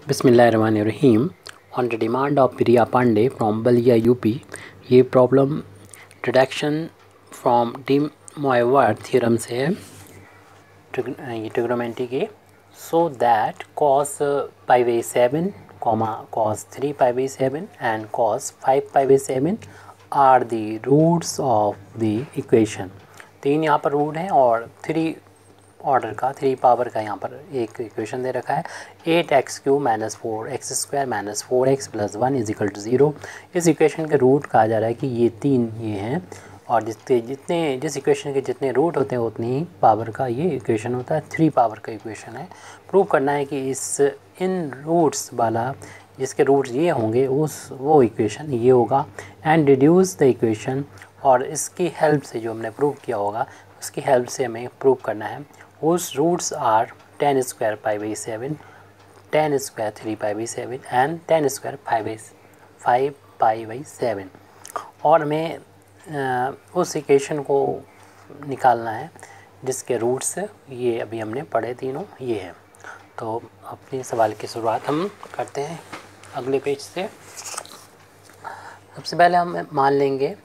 Bismillahirrahmanirrahim. On the demand of Priya Pandey from Balia UP, ये problem deduction from de Moivre theorem से है ये trigonometry के. So that cos pi by 7 cos 3 pi by 7 and cos 5 pi by 7 are the roots of the equation. तीन यहाँ पर root हैं और 3 ऑर्डर का 3 पावर का यहाँ पर एक इक्वेशन दे रखा है. 8x³ - 4x² - 4x + 1 = 0. इस इक्वेशन के रूट कहा जा रहा है कि ये तीन ये हैं और जिस इक्वेशन के जितने रूट होते हैं उतनी ही पावर का ये इक्वेशन होता है. 3 पावर का इक्वेशन है. प्रूव करना है कि इन रूट्स वाला जिसके रूट्स ये होंगे वो इक्वेशन ये होगा. एंड डिड्यूस द इक्वेशन, और इसकी हेल्प से जो हमने प्रूव किया होगा उसकी हेल्प से हमें प्रूव करना है. उस रूट्स आर 10² π/7, 10² 3 π/7 एंड 10² 5 π/7. और हमें उस इक्वेशन को निकालना है जिसके रूट्स ये अभी हमने पढ़े तीनों ये हैं. तो अपनी सवाल की शुरुआत हम करते हैं अगले पेज से. सबसे पहले हम मान लेंगे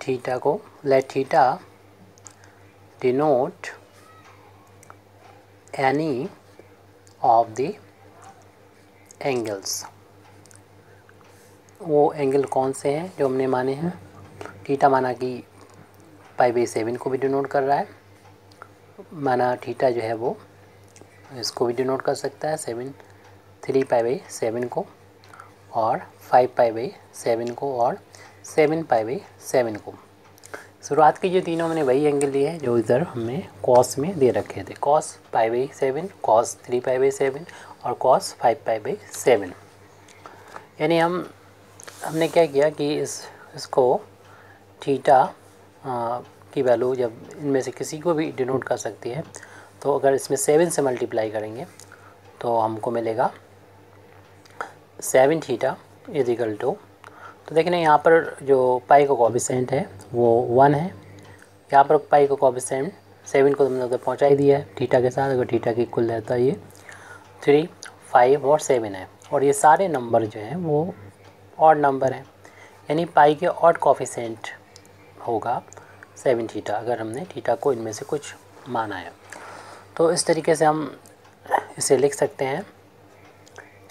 थीटा को. Let theta denote any of the angles. वो एंगल कौन से हैं जो हमने माने हैं. थीटा माना कि π/7 को भी डिनोट कर रहा है. माना थीटा जो है वो इसको भी डिनोट कर सकता है 3 π/7 को और 5 π/7 को और 7 π/7 को. शुरुआत के जो तीनों मैंने वही एंगल लिए हैं जो इधर हमें कॉस में दे रखे थे. cos π/7, cos 3 π/7 और cos 5 π/7. यानी हमने क्या किया कि इसको थीटा की वैल्यू जब इनमें से किसी को भी डिनोट कर सकती है तो अगर इसमें 7 से मल्टीप्लाई करेंगे तो हमको मिलेगा 7 थीटा = तो देखना यहाँ पर जो पाई का कोएफिशिएंट है वो 1 है. यहाँ पर पाई का कोएफिशिएंट 7 को हमने उधर पहुँचा ही दिया है थीटा के साथ. अगर थीटा के इक्वल रहता है ये 3, 5 और 7 है. और ये सारे नंबर जो हैं वो ऑड नंबर हैं. यानी पाई के ऑड कोएफिशिएंट होगा 7 थीटा अगर हमने थीटा को इनमें से कुछ माना है. तो इस तरीके से हम इसे लिख सकते हैं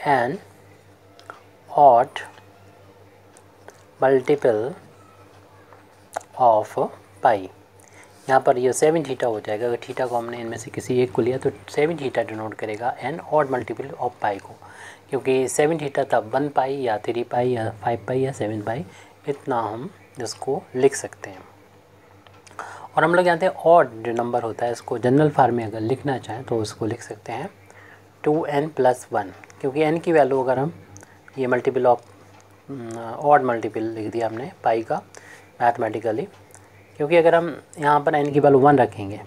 एन ऑड मल्टीपल ऑफ पाई. यहाँ पर ये 7 थीटा हो जाएगा. अगर थीटा को हमने इनमें से किसी एक को लिया तो 7 थीटा डिनोट करेगा एन ऑड मल्टीपल ऑफ पाई को, क्योंकि 7 थीटा तब 1 पाई या 3 पाई या 5 पाई या 7 पाई इतना हम इसको लिख सकते हैं. और हम लोग जानते हैं ऑड जो नंबर होता है इसको जनरल फॉर्म में अगर लिखना चाहें तो उसको लिख सकते हैं 2n + 1, क्योंकि n की वैल्यू अगर हम ये मल्टीपल ऑफ ऑड मल्टीपल लिख दिया हमने पाई का मैथमेटिकली, क्योंकि अगर हम यहाँ पर n की वैल्यू 1 रखेंगे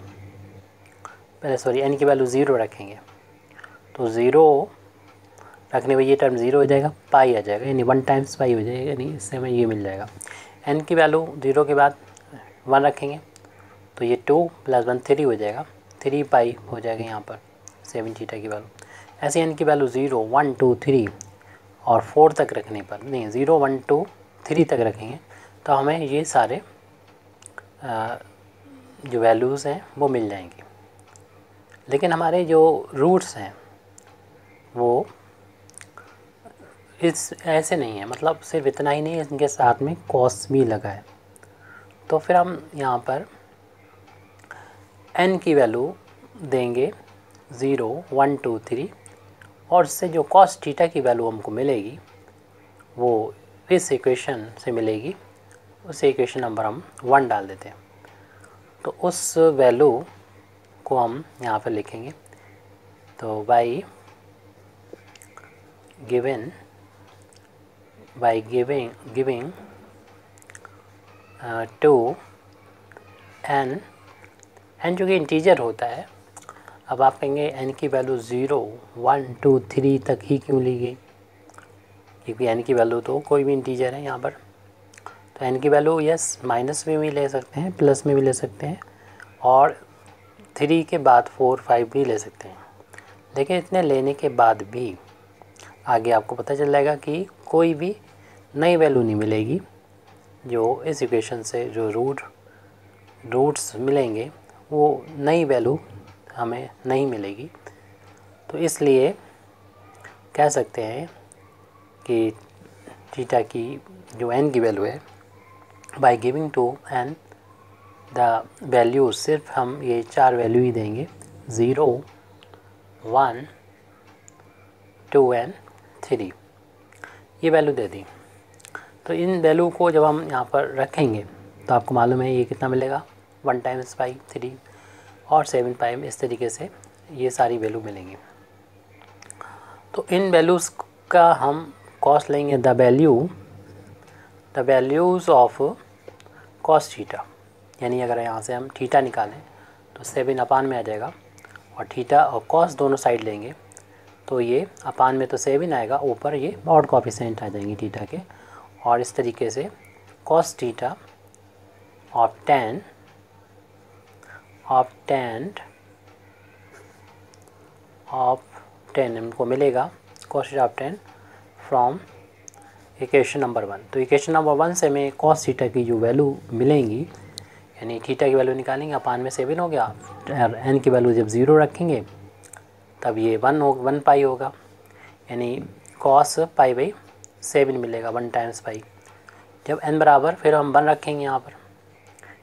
n की वैल्यू 0 रखेंगे तो 0 रखने में ये टर्म 0 हो जाएगा, पाई आ जाएगा यानी 1 टाइम्स पाई हो जाएगा. यानी इससे हमें ये मिल जाएगा. n की वैल्यू 0 के बाद 1 रखेंगे तो ये 2 + 1 3 हो जाएगा. 3 पाई हो जाएगा यहाँ पर 7 थीटा की वैल्यू. ऐसे n की वैल्यू 0, 1, 2, 3 और 4 तक रखने पर नहीं 0, 1, 2, 3 तक रखेंगे तो हमें ये सारे जो वैल्यूज़ हैं वो मिल जाएंगी. लेकिन हमारे जो रूट्स हैं वो ऐसे नहीं है. मतलब सिर्फ इतना ही नहीं है, इनके साथ में कॉस भी लगा है. तो फिर हम यहाँ पर n की वैल्यू देंगे 0, 1, 2, 3 और इससे जो cos थीटा की वैल्यू हमको मिलेगी वो इस इक्वेशन से मिलेगी. उस इक्वेशन नंबर हम 1 डाल देते हैं तो उस वैल्यू को हम यहाँ पर लिखेंगे. तो बाई गिविंग टू n जो कि इंटीजर होता है. अब आप कहेंगे n की वैल्यू 0, 1, 2, 3 तक ही क्यों ली गई, क्योंकि n की वैल्यू तो कोई भी इंटीजर है यहाँ पर. तो n की वैल्यू यस माइनस में भी ले सकते हैं, प्लस में भी ले सकते हैं और 3 के बाद 4, 5 भी ले सकते हैं. लेकिन इतने लेने के बाद भी आगे आपको पता चल जाएगा कि कोई भी नई वैल्यू नहीं मिलेगी, जो इस इक्वेशन से जो रूट्स मिलेंगे वो नई वैल्यू हमें नहीं मिलेगी। तो इसलिए कह सकते हैं कि थीटा की जो n की वैल्यू है, by giving to n the value, सिर्फ हम ये 4 वैल्यू ही देंगे, 0 1 2 एंड 3, ये वैल्यू दे दी। तो इन वैल्यू को जब हम यहाँ पर रखेंगे तो आपको मालूम है ये कितना मिलेगा, 1 टाइम्स पाई 3 और 7 पाई, इस तरीके से ये सारी वैल्यू मिलेंगी। तो इन वैल्यूज़ का हम कॉस्ट लेंगे, the values of cos theta, यानी अगर यहाँ से हम थीटा निकालें तो 7 अपान में आ जाएगा, और थीटा और कॉस दोनों साइड लेंगे तो ये अपान में तो 7 आएगा, ऊपर ये ऑड कोएफिशिएंट आ जाएंगे थीटा के, और इस तरीके से कॉस थीटा ऑफ 10 हमको मिलेगा, cos theta of 10 from equation number 1। तो इक्वेशन नंबर 1 से हमें कॉस थीटा की जो वैल्यू मिलेंगी, यानी थीटा की वैल्यू निकालेंगे, अपान में 7 हो गया, एन की वैल्यू जब 0 रखेंगे तब ये 1 पाई होगा, यानी कॉस पाई बाई 7 मिलेगा, 1 टाइम्स पाई। जब n बराबर, फिर हम 1 रखेंगे यहाँ पर,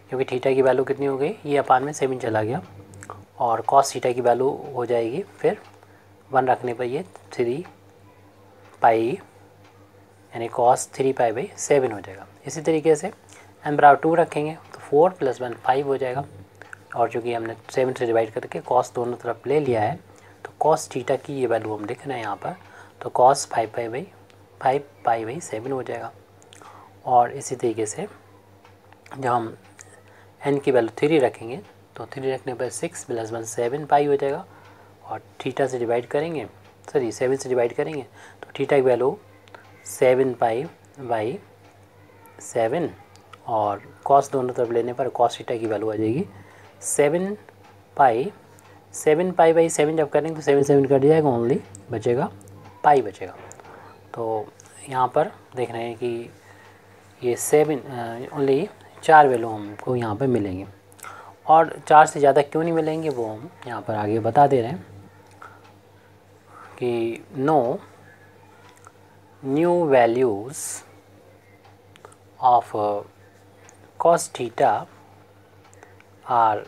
क्योंकि थीटा की वैल्यू कितनी हो गई, ये अपान में 7 चला गया, और कॉस थीटा की वैल्यू हो जाएगी, फिर 1 रखने पर ये 3 पाई, यानी कॉस 3 पाई बाई 7 हो जाएगा। इसी तरीके से n बराबर 2 रखेंगे तो 4 + 1 5 हो जाएगा, और चूँकि हमने 7 से डिवाइड करके कॉस दोनों तरफ ले लिया है, तो कॉस थीटा की ये वैल्यू हम लिख रहे हैं यहाँ पर, तो कॉस 5 पाई बाई 7 हो जाएगा। और इसी तरीके से जब हम n की वैल्यू 3 रखेंगे तो 3 रखने पर 6 + 1 7 पाई हो जाएगा, और थीटा से डिवाइड करेंगे, 7 से डिवाइड करेंगे तो थीटा की वैल्यू 7 पाई बाई 7, और कॉस दोनों तरफ लेने पर कॉस थीटा की वैल्यू आ जाएगी 7 पाई बाई 7 जब करेंगे तो 7 कट जाएगा, ओनली बचेगा पाई बचेगा। तो यहाँ पर देख रहे हैं कि ये 7 ओनली 4 वैल्यू हमको यहाँ पर मिलेंगे, और 4 से ज़्यादा क्यों नहीं मिलेंगे वो हम यहाँ पर आगे बता दे रहे हैं कि no new values of cos theta are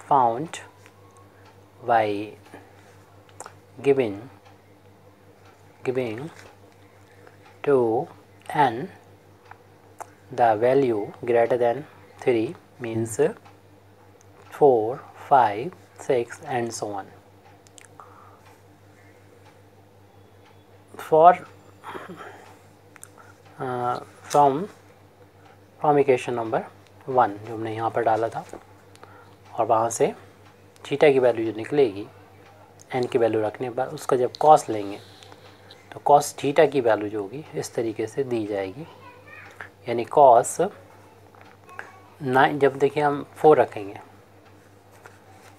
found by giving to n the value greater than 3, means 4, 5, 6 and so on. From equation number 1 जो हमने यहाँ पर डाला था, और वहाँ से थीटा की वैल्यू जो निकलेगी n की वैल्यू रखने पर, उसका जब कॉस लेंगे तो कॉस थीटा की वैल्यू जो होगी इस तरीके से दी जाएगी, यानी कॉस 9, जब देखिए हम 4 रखेंगे,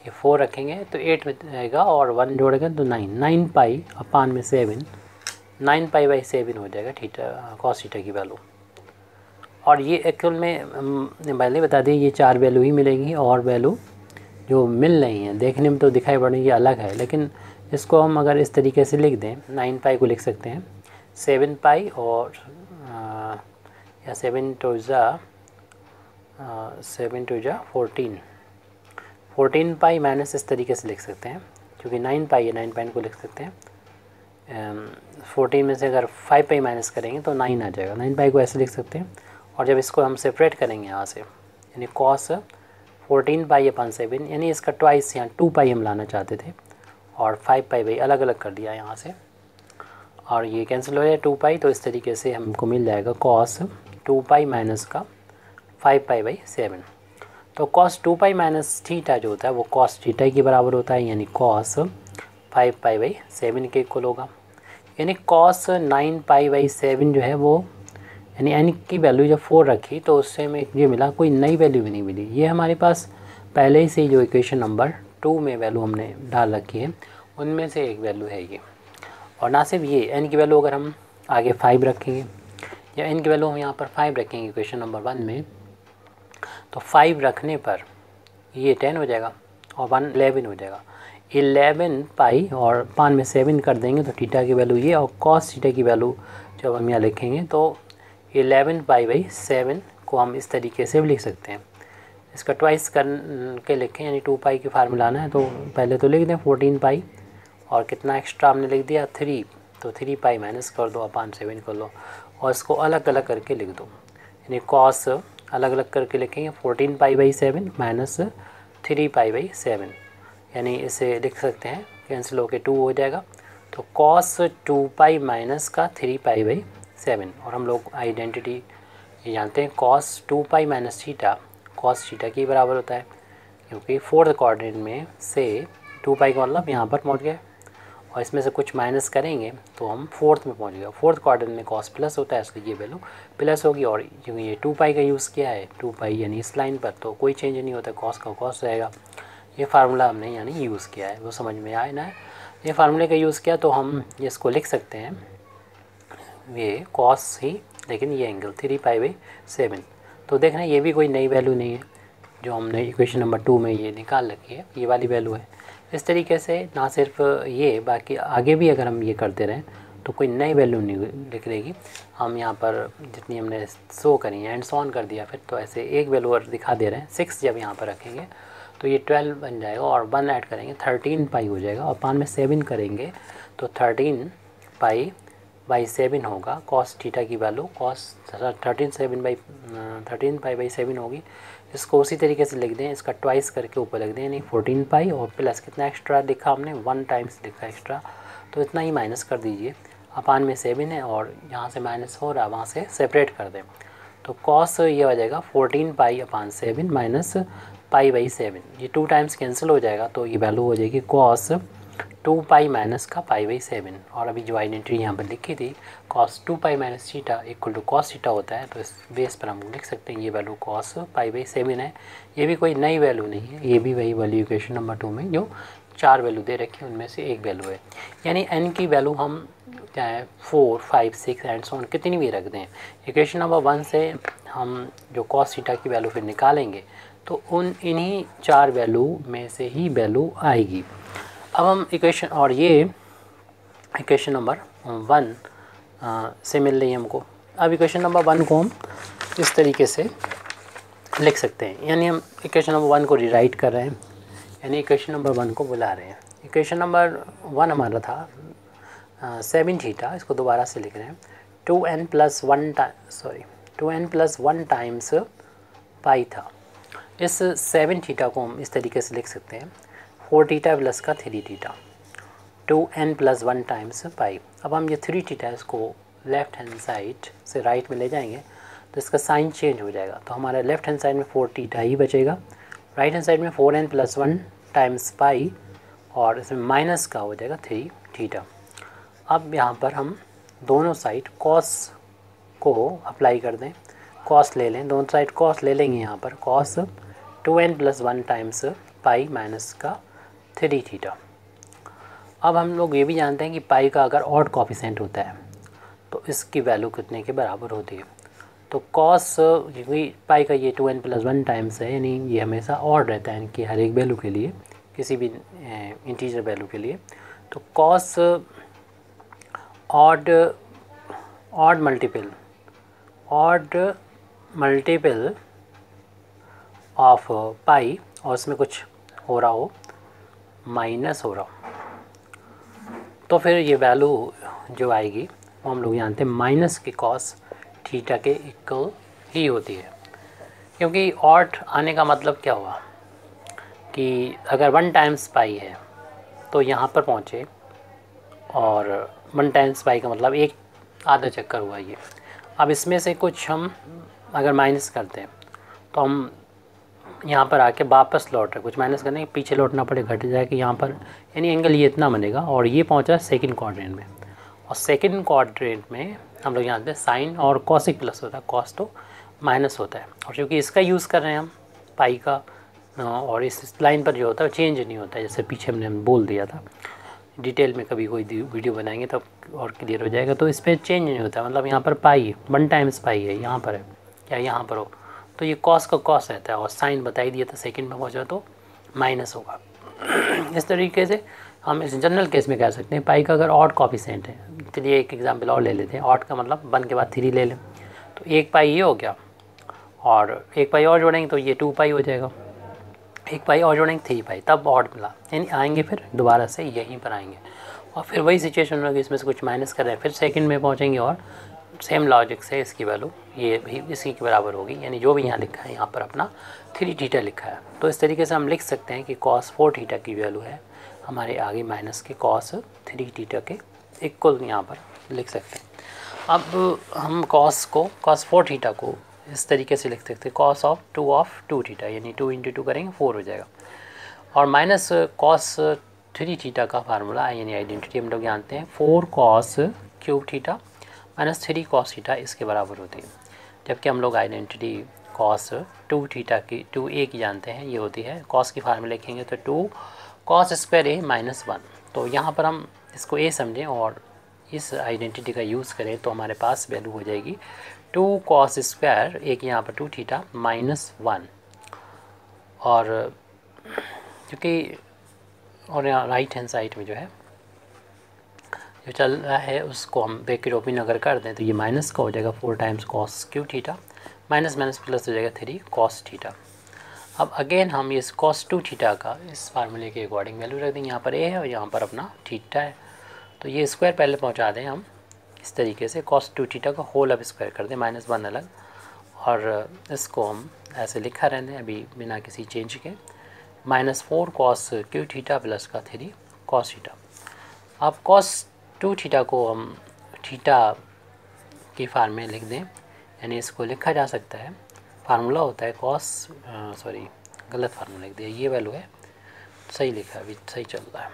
ये 4 रखेंगे तो 8 आएगा, और 1 जोड़ेंगे तो 9 पाई अपान में 7, 9 पाई बाई 7 हो जाएगा थीटा, कॉस थीटा की वैल्यू। और ये एक्चुअल में पहले बता दें, ये 4 वैल्यू ही मिलेंगी, और वैल्यू जो मिल रही हैं देखने में तो दिखाई पड़ रही है अलग है, लेकिन इसको हम अगर इस तरीके से लिख दें, 9 पाई को लिख सकते हैं 7 पाई, और या 7 टू ज़ा 14 पाई माइनस, इस तरीके से लिख सकते हैं, क्योंकि 9 पाई है, 9 पाई को लिख सकते हैं। 14 में से अगर 5 पाई माइनस करेंगे तो 9 आ जाएगा, 9 पाई को ऐसे लिख सकते हैं। और जब इसको हम सेपरेट करेंगे यहाँ से, यानी कॉस 14 पाई अपन 7, यानी इसका ट्वाइस, यहाँ 2 पाई हम लाना चाहते थे, और 5 पाई भाई अलग अलग कर दिया यहाँ से, और ये कैंसिल हो जाए 2 पाई, तो इस तरीके से हमको मिल जाएगा कॉस 2 पाई माइनस का 5 पाई बाई 7। तो कॉस 2 पाई माइनस थीटा जो होता है वो कॉस थीटा के बराबर होता है, यानी कॉस 5 पाई बाई 7 के इक्वल होगा। यानी कॉस 9 पाई बाई 7 जो है वो, यानी n की वैल्यू जब 4 रखी तो उससे हमें ये मिला, कोई नई वैल्यू भी नहीं मिली। ये हमारे पास पहले ही से जो इक्वेशन नंबर 2 में वैल्यू हमने डाल रखी है उनमें से एक वैल्यू है ये। और ना सिर्फ ये, n की वैल्यू अगर हम आगे 5 रखेंगे या n की वैल्यू हम यहाँ पर 5 रखेंगे इक्वेशन नंबर 1 में, तो 5 रखने पर ये 10 हो जाएगा और 1 11 हो जाएगा। 11 पाई और 5 में 7 कर देंगे तो थीटा की वैल्यू ये, और कॉस थीटा की वैल्यू जब हम यहाँ लिखेंगे तो 11 पाई बाई 7 को हम इस तरीके से भी लिख सकते हैं। इसका ट्वाइस करके लिखें, यानी 2 पाई की फार्मूला आना है तो पहले तो लिख दें 14 पाई और कितना एक्स्ट्रा हमने लिख दिया 3, तो 3 पाई माइनस कर दो, अपान 7 कर लो और इसको अलग अलग करके लिख दो। यानी कॉस अलग अलग करके लिखेंगे 14 पाई बाई 7 माइनस 3 पाई बाई 7, यानी इसे लिख सकते हैं कैंसिल होके 2 हो जाएगा। तो कॉस 2 पाई माइनस का 3 पाई बाई 7, और हम लोग आइडेंटिटी ये जानते हैं cos 2 pi minus theta cos theta के बराबर होता है, क्योंकि फोर्थ क्वाड्रेंट में से 2 पाई का मतलब यहाँ पर पहुँच गए और इसमें से कुछ माइनस करेंगे तो हम फोर्थ में पहुँच गए। फोर्थ क्वाड्रेंट में कॉस प्लस होता है, इसलिए ये वैल्यू प्लस होगी। और क्योंकि ये 2 पाई का यूज़ किया है 2 पाई यानी इस लाइन पर, तो कोई चेंज नहीं होता, कॉस का कॉस रहेगा। ये फार्मूला हमने यानी यूज़ किया है, वो समझ में आए ना। ये फार्मूले का यूज़ किया तो हम इसको लिख सकते हैं ये कॉस ही, लेकिन ये एंगल 3 पाई बाई 7। तो देखना ये भी कोई नई वैल्यू नहीं है जो हमने इक्वेशन नंबर 2 में ये निकाल रखी है, ये वाली वैल्यू है। इस तरीके से ना सिर्फ ये, बाकी आगे भी अगर हम ये करते रहें तो कोई नई वैल्यू नहीं लिख लेगी। हम यहाँ पर जितनी हमने शो करी है एंड सो ऑन कर दिया, फिर तो ऐसे एक वैल्यू और दिखा दे रहे हैं। 6 जब यहाँ पर रखेंगे तो ये 12 बन जाएगा और 1 ऐड करेंगे 13 पाई हो जाएगा, और 5 में 7 करेंगे तो 13 पाई बाई 7 होगा। कॉस थीटा की वैल्यू कॉस 13 पाई बाई 7 होगी। इसको उसी तरीके से लिख दें, इसका ट्वाइस करके ऊपर लिख दें, यानी 14 पाई और प्लस कितना एक्स्ट्रा लिखा हमने 1 टाइम्स लिखा एक्स्ट्रा, तो इतना ही माइनस कर दीजिए। अपान में 7 है और यहाँ से माइनस हो रहा है वहाँ से सेपरेट कर दें, तो कॉस ये हो जाएगा 14 पाई अपान 7 माइनस पाई बाई 7। ये 2 टाइम्स कैंसिल हो जाएगा तो ये वैल्यू हो जाएगी कॉस 2 पाई माइनस का पाई बाई 7। और अभी जो आइडेंटिटी यहाँ पर लिखी थी cos 2 pi minus theta equal to cos theta होता है, तो इस बेस पर हम लिख सकते हैं ये वैल्यू कॉस पाई बाई 7 है। ये भी कोई नई वैल्यू नहीं है, ये भी वही वैल्यू इक्वेशन नंबर 2 में जो 4 वैल्यू दे रखी है उनमें से एक वैल्यू है। यानी n की वैल्यू हम चाहे 4, 5, 6 एंड सो ऑन कितनी भी रख दें, इक्वेशन नंबर 1 से हम जो कॉस थीटा की वैल्यू फिर निकालेंगे तो इन्हीं 4 वैल्यू में से ही वैल्यू आएगी। अब हम इक्वेशन, और ये इक्वेशन नंबर 1 से मिल रही है हमको। अब इक्वेशन नंबर 1 को हम इस तरीके से लिख सकते हैं, यानी हम इक्वेशन नंबर 1 को रिराइट कर रहे हैं, यानी इक्वेशन नंबर 1 को बुला रहे हैं। इक्वेशन नंबर 1 हमारा था 7 थीटा, इसको दोबारा से लिख रहे हैं 2n प्लस 1 टाइम्स पाई था। इस 7 थीटा को हम इस तरीके से लिख सकते हैं 4 थीटा प्लस का 3 थीटा 2n प्लस 1 टाइम्स पाई। अब हम ये 3 थीटा इसको लेफ़्ट हैंड साइड से राइट में ले जाएंगे तो इसका साइन चेंज हो जाएगा, तो हमारा लेफ़्ट हैंड साइड में 4 थीटा ही बचेगा, राइट हैंड साइड में 4n प्लस 1 टाइम्स पाई और इसमें माइनस का हो जाएगा 3 थीटा। अब यहाँ पर हम दोनों साइड कॉस को अप्लाई कर दें, कॉस ले लें, दोनों साइड कॉस ले लेंगे। यहाँ पर cos 2n plus 1 times pi minus का 3 थीटा। अब हम लोग ये भी जानते हैं कि पाई का अगर ऑड कोफिशिएंट होता है तो इसकी वैल्यू कितने के बराबर होती है। तो कॉस, क्योंकि पाई का ये 2n प्लस 1 टाइम्स है, यानी ये हमेशा ऑड रहता है इनकी हर एक वैल्यू के लिए, किसी भी इंटीजर वैल्यू के लिए। तो कॉस ऑड मल्टीपल ऑफ पाई, और इसमें कुछ हो रहा हो, माइनस हो रहा हो, तो फिर ये वैल्यू जो आएगी वो हम लोग जानते हैं माइनस की कॉस थीटा के इक्वल ही होती है। क्योंकि ऑड आने का मतलब क्या हुआ कि अगर 1 टाइम्स पाई है तो यहाँ पर पहुँचे, और 1 टाइम्स पाई का मतलब एक आधा चक्कर हुआ ये। अब इसमें से कुछ हम अगर माइनस करते हैं तो हम यहाँ पर आके वापस लौट रहे, कुछ माइनस करने के पीछे लौटना पड़े, घट जाए कि यहाँ पर, यानी एंगल ये इतना बनेगा और ये पहुँचा सेकंड क्वाड्रेंट में। और सेकंड क्वाड्रेंट में हम लोग जानते हैं साइन और कॉसिक प्लस होता है, कॉस तो माइनस होता है। और क्योंकि इसका यूज़ कर रहे हैं हम पाई का, और इस लाइन पर जो होता है चेंज नहीं होता है, जैसे पीछे हमने बोल दिया था। डिटेल में कभी कोई वीडियो बनाएंगे तो और क्लियर हो जाएगा। तो इस पर चेंज नहीं होता, मतलब यहाँ पर पाई 1 टाइम्स पाई है, यहाँ पर है या यहाँ पर हो तो ये कॉस का कॉस रहता है, और साइन बताई दिया था सेकंड में पहुँचा तो माइनस होगा। इस तरीके से हम इस जनरल केस में कह सकते हैं पाई का अगर ऑड कॉफिशिएंट है। चलिए एक एग्जांपल और ले लेते हैं, ऑड का मतलब 1 के बाद 3 ले लें तो 1 पाई ये हो गया, और 1 पाई और जोड़ेंगे तो ये 2 पाई हो जाएगा, 1 पाई और जोड़ेंगे 3 पाई, तब ऑड मिला, यानी आएंगे फिर दोबारा से यहीं पर आएंगे और फिर वही सिचुएशन होगी, इसमें से कुछ माइनस कर रहे हैं, फिर सेकंड में पहुंचेंगे और सेम लॉजिक से इसकी वैल्यू ये भी इसी के बराबर होगी, यानी जो भी यहाँ लिखा है यहाँ पर अपना 3 थीटा लिखा है। तो इस तरीके से हम लिख सकते हैं कि cos 4 थीटा की वैल्यू है हमारे आगे माइनस के cos 3 थीटा के इक्वल यहाँ पर लिख सकते हैं। अब हम cos 4 थीटा को इस तरीके से लिख सकते हैं cos ऑफ 2 थीटा, यानी 2 × 2 करेंगे 4 हो जाएगा, और माइनस cos 3 थीटा का फार्मूला यानी आइडेंटिटी हम लोग जानते हैं 4 cos cube theta minus 3 cos theta इसके बराबर होती है। जबकि हम लोग आइडेंटिटी cos 2 थीटा की 2a की जानते हैं, ये होती है cos की फार्मूला लिखेंगे तो 2 cos स्क्वायर a माइनस 1। तो यहाँ पर हम इसको a समझें और इस आइडेंटिटी का यूज़ करें तो हमारे पास वैल्यू हो जाएगी 2 cos स्क्वायर एक यहाँ पर 2 थीटा माइनस 1, और क्योंकि और यहाँ राइट हैंड साइड में जो है जो चल रहा है उसको हम ब्रैकेट ओपन अगर कर दें तो ये माइनस का हो जाएगा 4 times cos cube theta minus minus plus हो जाएगा 3 cos थीटा। अब अगेन हम इस cos 2 थीटा का इस फार्मूले के अकॉर्डिंग वैल्यू रख देंगे, यहाँ पर a है और यहाँ पर अपना थीटा है, तो ये स्क्वायर पहले पहुँचा दें हम इस तरीके से cos 2 थीटा का होल अब स्क्वायर कर दें -1 अलग, और इसको हम ऐसे लिखा रहने दें अभी बिना किसी चेंज के -4 cos क्यूब थीटा प्लस का 3 cos थीटा। अब cos 2 थीटा को हम थीटा की फार्म में लिख दें, यानी इसको लिखा जा सकता है, फार्मूला होता है गलत फार्मूला लिख दिया, ये वैल्यू है, सही लिखा अभी सही चल रहा है,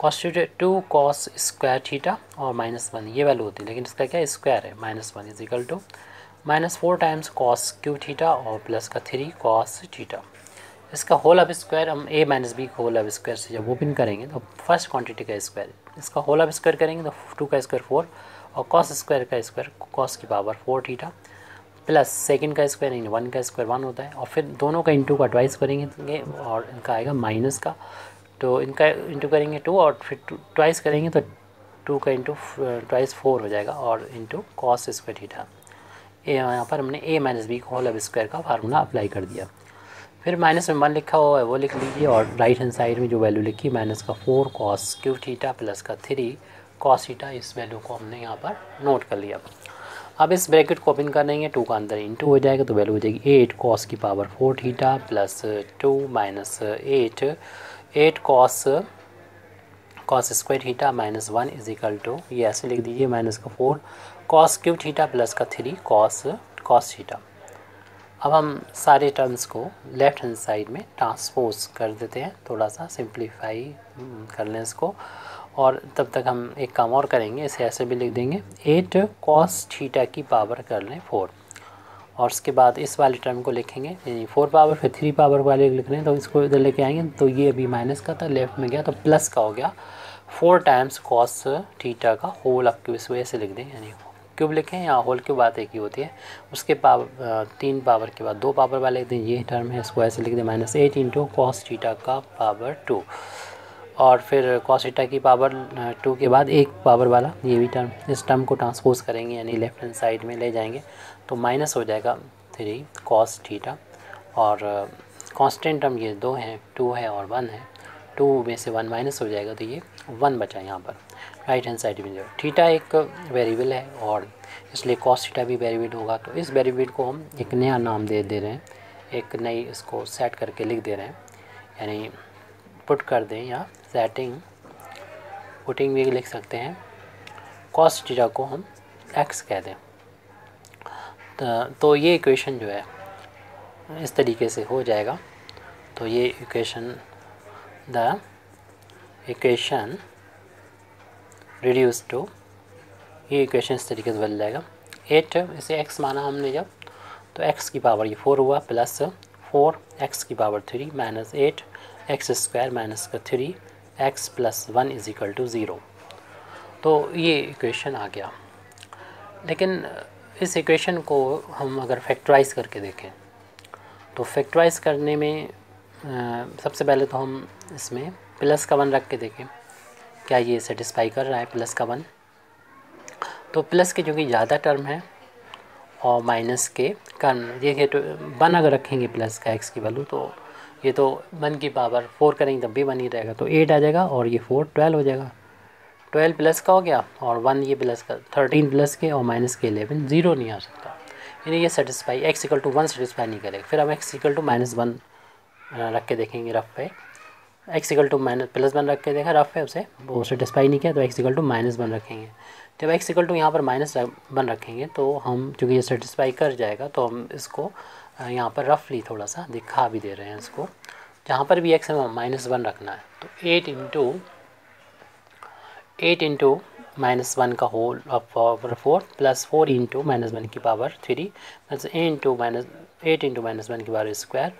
cos 2 cos स्क्वायर थीटा और -1 ये वैल्यू होती है, लेकिन इसका क्या स्क्वायर है -1 is equal to -4 times cos cube theta और प्लस का 3 cos थीटा। इसका होल ऑफ स्क्वायर हम a minus B whole of square से जब ओपन करेंगे तो फर्स्ट क्वांटिटी का स्क्वायर, इसका होल ऑफ स्क्वायर करेंगे तो 2 का स्क्वायर 4 और cos स्क्वायर का स्क्वायर cos की पावर 4 थीटा प्लस सेकंड का स्क्वायर यानी 1 का स्क्वायर 1 होता है, और फिर दोनों का इंटू का ट्वाइस करेंगे और इनका आएगा माइनस का, तो इनका इंटू करेंगे 2 और फिर ट्वाइस करेंगे तो 2 का इंटू ट्वाइस 4 हो जाएगा और इंटू cos स्क्वायर थीटा। यहाँ पर हमने a minus B whole of square का फार्मूला अप्लाई कर दिया, फिर माइनस में 1 लिखा हुआ है वो लिख लीजिए, और राइट हैंड साइड में जो वैल्यू लिखी माइनस का 4 cos क्यूब थीटा प्लस का 3 cos थीटा, इस वैल्यू को हमने यहाँ पर नोट कर लिया। अब इस ब्रैकेट को ओपन कर देंगे, 2 का अंदर इंटू हो जाएगा तो वैल्यू हो जाएगी 8 cos की power 4 theta plus 2 minus 8 cos square theta minus 1 is equal to, ये ऐसे लिख दीजिए माइनस का 4 cos क्यूब थीटा प्लस का 3 cos थीटा। अब हम सारे टर्म्स को लेफ़्ट हैंड साइड में ट्रांसपोज कर देते हैं, थोड़ा सा सिंप्लीफाई कर लें इसको, और तब तक हम एक काम और करेंगे, इसे ऐसे भी लिख देंगे 8 cos थीटा की पावर कर लें 4, और उसके बाद इस वाले टर्म को लिखेंगे यानी 4 पावर फिर 3 पावर वाले लिख रहे हैं तो इसको इधर लेके आएंगे, तो ये अभी माइनस का था लेफ़्ट में गया तो प्लस का हो गया 4 टाइम्स cos थीटा का होल अब क्यूब, इस वजह से लिख दें, यानी क्यूब लिखें या होल की बात एक ही होती है, उसके पावर 3 पावर के बाद 2 पावर वाले लिख दें, ये टर्म है इसको ऐसे लिख दें -8 इंटू cos थीटा का पावर 2, और फिर cos थीटा की पावर 2 के बाद 1 पावर वाला ये भी टर्म, इस टर्म को ट्रांसपोज करेंगे यानी लेफ्ट हैंड साइड में ले जाएंगे तो माइनस हो जाएगा 3 cos थीटा, और कांस्टेंट टर्म ये 2 हैं, 2 है और 1 है, 2 में से 1 माइनस हो जाएगा तो ये 1 बचा यहाँ पर राइट हैंड साइड में। जो थीटा एक वेरिएबल है और इसलिए cos थीटा भी वेरिएबल होगा, तो इस वेरिएबल को हम एक नया नाम दे रहे हैं, एक नई इसको सेट करके लिख दे रहे हैं, यानी पुट कर दें या पुटिंग भी लिख सकते हैं, cos थीटा को हम x कह दें। तो ये इक्वेशन जो है इस तरीके से हो जाएगा, तो ये इक्वेशन रिड्यूस टू, ये इक्वेशन इस तरीके से बदल जाएगा 8 इसे x माना हमने जब, तो x की पावर ये 4 हुआ प्लस 4 x की power 3 minus 8 x square minus का 3 x plus 1 is equal to 0। तो ये इक्वेशन आ गया। लेकिन इस इक्वेशन को हम अगर फैक्टराइज़ करके देखें तो फैक्टराइज़ करने में सबसे पहले तो हम इसमें प्लस का 1 रख के देखें क्या ये सेटिस्फाई कर रहा है प्लस का 1। तो प्लस के चूँकि ज़्यादा टर्म है और माइनस के कम, ये तो 1 अगर रखेंगे प्लस का x की वैल्यू तो ये तो 1 की पावर 4 करेंगे तब भी 1 ही रहेगा, तो 8 आ जाएगा और ये 4 12 हो जाएगा। 12 प्लस का हो गया और 1 ये प्लस का, 13 प्लस के और माइनस के 11, 0 नहीं आ सकता, यानी ये satisfy x equal to 1 satisfy नहीं करेगा। फिर हम x इक्वल टू -1 रख के देखेंगे रफ पे, x इक्वल टू +1 रख के देखा रफ है उसे, वो सेटिस्फाई नहीं किया तो x इक्वल टू -1 रखेंगे। जब x इक्वल टू यहाँ पर -1 रखेंगे तो हम चूँकि ये सेटिस्फाई कर जाएगा तो हम इसको यहाँ पर रफली थोड़ा सा दिखा भी दे रहे हैं इसको, जहाँ पर भी x है -1 रखना है। तो 8 इंटू -1 का होल पावर 4 प्लस 4 इंटू -1 की पावर 3 प्लस 8 इंटू -1 की पावर स्क्वायर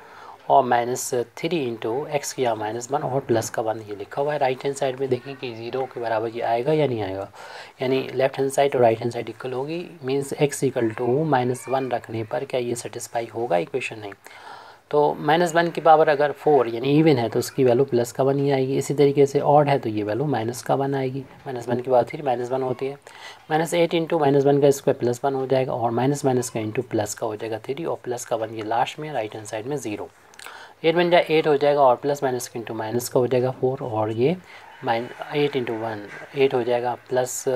और -3 इंटू एक्स किया -1 और प्लस का 1 ये लिखा हुआ है। राइट हैंड साइड में देखें कि 0 के बराबर ये आएगा या नहीं आएगा, यानी लेफ्ट हैंड साइड और राइट हैंड साइड इक्वल होगी, मींस x इक्वल टू -1 रखने पर क्या ये सेटिस्फाई होगा इक्वेशन? नहीं। तो -1 की पावर अगर 4 यानी इवन है तो उसकी वैल्यू प्लस का 1 ही आएगी। इसी तरीके से ऑड है तो ये वैल्यू माइनस का 1 आएगी। -1 की पावर 3 -1 होती है। -8 इंटू -1 का स्क्वायर +1 हो जाएगा और माइनस का इंटू प्लस का हो जाएगा 3 और प्लस का 1 ये लास्ट में राइट हैंड साइड में 0। 8 बन जाए 8 हो जाएगा और प्लस माइनस का इंटू माइनस का हो जाएगा 4 और ये 8 इंटू 1 8 हो जाएगा प्लस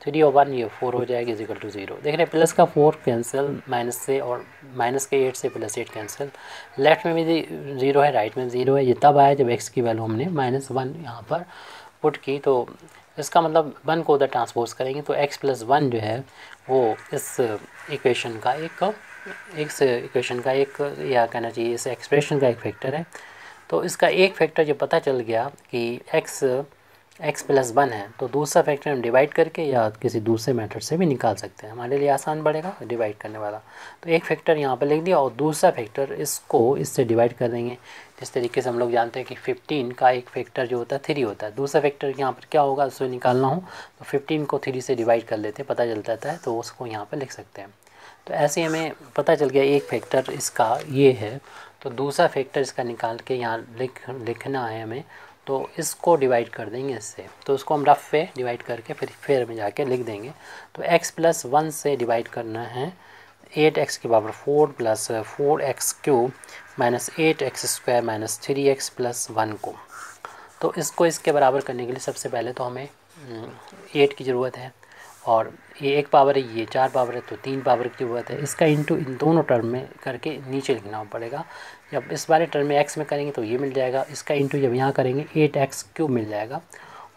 3 और 1 ये 4 हो जाएगा इज इक्वल टू 0। देख रहे हैं प्लस का 4 कैंसिल माइनस से और माइनस के 8 से +8 कैंसिल। लेफ्ट में भी 0 है राइट में 0 है। ये तब आया जब x की वैल्यू हमने -1 यहाँ पर पुट की, तो इसका मतलब 1 को उधर ट्रांसपोज करेंगे तो x प्लस 1 जो है वो इस इक्वेशन का एक या कहना चाहिए इस एक्सप्रेशन का एक फैक्टर है। तो इसका एक फैक्टर जब पता चल गया कि x प्लस 1 है तो दूसरा फैक्टर हम डिवाइड करके या किसी दूसरे मेथड से भी निकाल सकते हैं, हमारे लिए आसान पड़ेगा डिवाइड करने वाला। तो एक फैक्टर यहाँ पर लिख दिया और दूसरा फैक्टर इसको इससे डिवाइड कर देंगे। जिस तरीके से हम लोग जानते हैं कि 15 का एक फैक्टर जो होता है 3 होता है, दूसरा फैक्टर यहाँ पर क्या होगा उससे निकालना हो तो 15 को 3 से डिवाइड कर लेते हैं, पता चल जाता है, तो उसको यहाँ पर लिख सकते हैं। तो ऐसे हमें पता चल गया एक फैक्टर इसका ये है, तो दूसरा फैक्टर इसका निकाल के यहाँ लिखना है हमें, तो इसको डिवाइड कर देंगे इससे। तो उसको हम रफ पे डिवाइड करके फिर में जाके लिख देंगे। तो x प्लस 1 से डिवाइड करना है 8x की power 4 plus 4x cube minus 8x square minus 3x plus 1 को। तो इसको इसके बराबर करने के लिए सबसे पहले तो हमें 8 की ज़रूरत है और ये 1 पावर है, ये 4 पावर है, तो 3 पावर की ज़रूरत है। इसका इंटू इन दोनों टर्म में करके नीचे लिखना पड़ेगा। जब इस वाले टर्म में x में करेंगे तो ये मिल जाएगा, इसका इंटू जब यहाँ करेंगे 8x क्यूब मिल जाएगा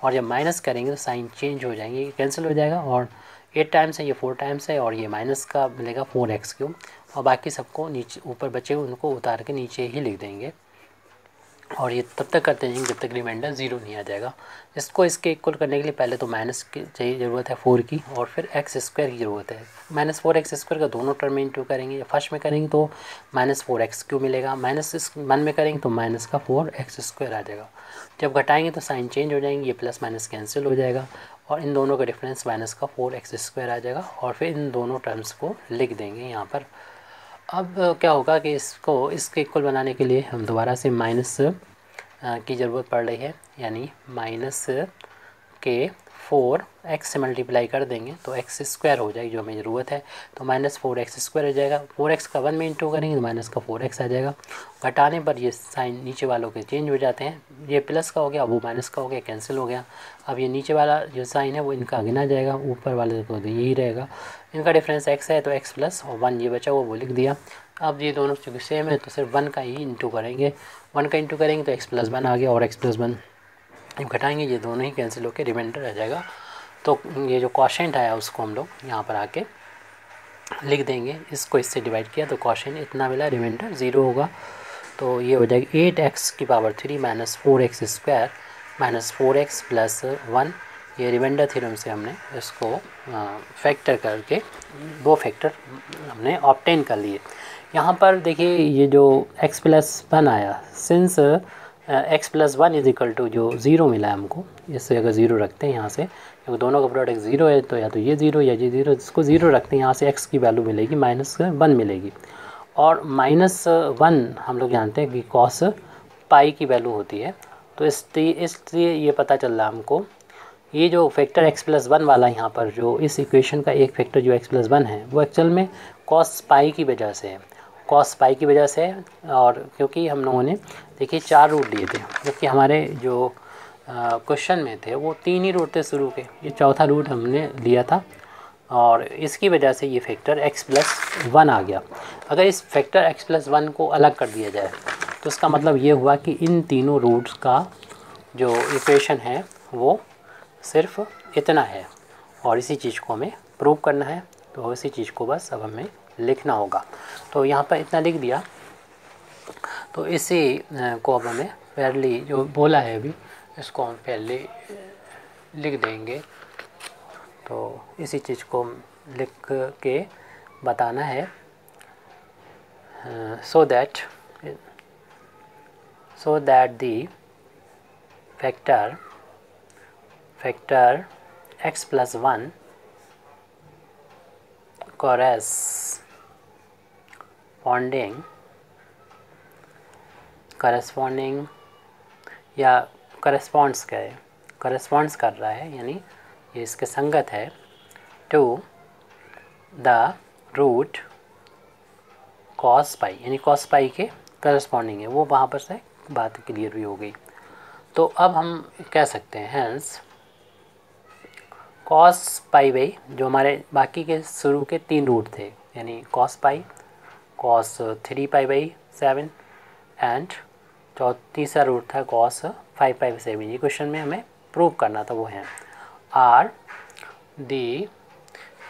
और जब माइनस करेंगे तो साइन चेंज हो जाएंगे, ये कैंसिल हो जाएगा और 8 टाइम्स है ये 4 टाइम्स है और ये माइनस का मिलेगा 4x क्यूब और बाकी सबको नीचे ऊपर बचे उनको उतार के नीचे ही लिख देंगे और ये तब तक करते हैं जब तक रिमाइंडर 0 नहीं आ जाएगा। इसको इसके इक्वल करने के लिए पहले तो माइनस की चाहिए ज़रूरत है 4 की और फिर x स्क्वायर की ज़रूरत है। -4x स्क्वायर का दोनों टर्म में इंटू करेंगे, या फर्स्ट में करेंगे तो -4x क्यों मिलेगा, -1 में करेंगे तो माइनस का 4x स्क्वायर आ जाएगा। जब घटाएंगे तो साइन चेंज हो जाएंगे, ये प्लस माइनस कैंसिल हो जाएगा और इन दोनों का डिफरेंस माइनस का 4x स्क्वायर आ जाएगा और फिर इन दोनों टर्म्स को लिख देंगे यहाँ पर। अब क्या होगा कि इसको इसके इक्वल बनाने के लिए हम दोबारा से माइनस की ज़रूरत पड़ रही है, यानी माइनस के 4x से मल्टीप्लाई कर देंगे तो x स्क्वायर हो जाएगी जो हमें ज़रूरत है। तो -4x स्क्वायर हो जाएगा, 4x का 1 में इंटू करेंगे तो माइनस का 4x आ जाएगा। घटाने पर ये साइन नीचे वालों के चेंज हो जाते हैं, ये प्लस का हो गया वो माइनस का हो गया, कैंसिल हो गया। अब ये नीचे वाला जो साइन है वो इनका गिना जाएगा, ऊपर वाले को तो यही रहेगा। इनका डिफरेंस x है तो x प्लस और 1 ये बचा वो लिख दिया। अब ये दोनों चूँकि सेम है तो सिर्फ 1 का ही इंटू करेंगे, 1 का इंटू करेंगे तो x प्लस 1 आ गया और x प्लस 1 घटाएंगे ये दोनों ही कैंसिल होकर रिमाइंडर आ जाएगा। तो ये जो क्वोशिएंट आया उसको हम लोग यहाँ पर आके लिख देंगे, इसको इससे डिवाइड किया तो क्वोशिएंट इतना मिला, रिमाइंडर 0 होगा। तो ये हो जाएगी 8x की power 3 minus 4x square minus 4x plus 1। ये रिमाइंडर थ्योरम से हमने इसको फैक्टर करके दो फैक्टर हमने ऑब्टेन कर लिए। यहाँ पर देखिए ये जो x प्लस 1 आया, since x+1 is equal to जो 0 मिला है हमको, इससे अगर 0 रखते हैं यहाँ से, क्योंकि दोनों का प्रोडक्ट 0 है तो या तो ये 0 या ये 0, इसको 0 रखते हैं, यहाँ से x की वैल्यू मिलेगी -1 मिलेगी। और -1 हम लोग जानते हैं कि cos पाई की वैल्यू होती है। तो इसलिए ये पता चल रहा है हमको, ये जो फैक्टर x+1 वाला यहाँ पर जो इस इक्वेशन का एक फैक्टर जो x+1 है वो एक्चुअल में cos पाई की वजह से है, cos पाई की वजह से है। और क्योंकि हम लोगों ने देखिए 4 रूट लिए थे, जबकि हमारे जो क्वेश्चन में थे वो 3 ही रूट थे शुरू के, ये चौथा रूट हमने लिया था और इसकी वजह से ये फैक्टर x+1 आ गया। अगर इस फैक्टर x+1 को अलग कर दिया जाए तो इसका मतलब ये हुआ कि इन तीनों रूट्स का जो इक्वेशन है वो सिर्फ इतना है और इसी चीज़ को हमें प्रूव करना है। तो इसी चीज़ को बस अब हमें लिखना होगा। तो यहाँ पर इतना लिख दिया, तो इसी को अब हमें पहले जो बोला है अभी इसको हम पहले लिख देंगे। तो इसी चीज़ को लिख के बताना है so that the factor x+1 corresponding या corresponds कर रहा है, यानी ये इसके संगत है to the root cos पाई, यानी cos पाई के करस्पॉन्डिंग है, वो वहाँ पर से बात क्लियर भी हो गई। तो अब हम कह सकते हैं हेंस cos पाई बाई जो हमारे बाकी के शुरू के 3 रूट थे, यानी cos pi, cos 3 pi by 7 and तीसरा रूट था cos 5 पाई बाई 7। ये क्वेश्चन में हमें प्रूव करना था, वो है आर दी,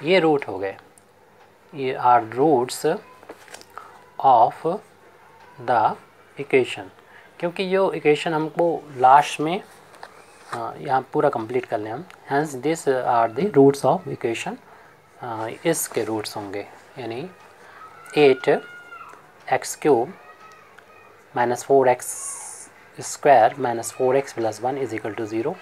ये रूट हो गए, ये are roots of the equation. क्योंकि जो इक्वेशन हमको लास्ट में यहाँ पूरा कंप्लीट कर लें हम, hence this are the roots of equation, इसके रूट्स होंगे, यानी 8x³ - 4x² - 4x + 1 = 0।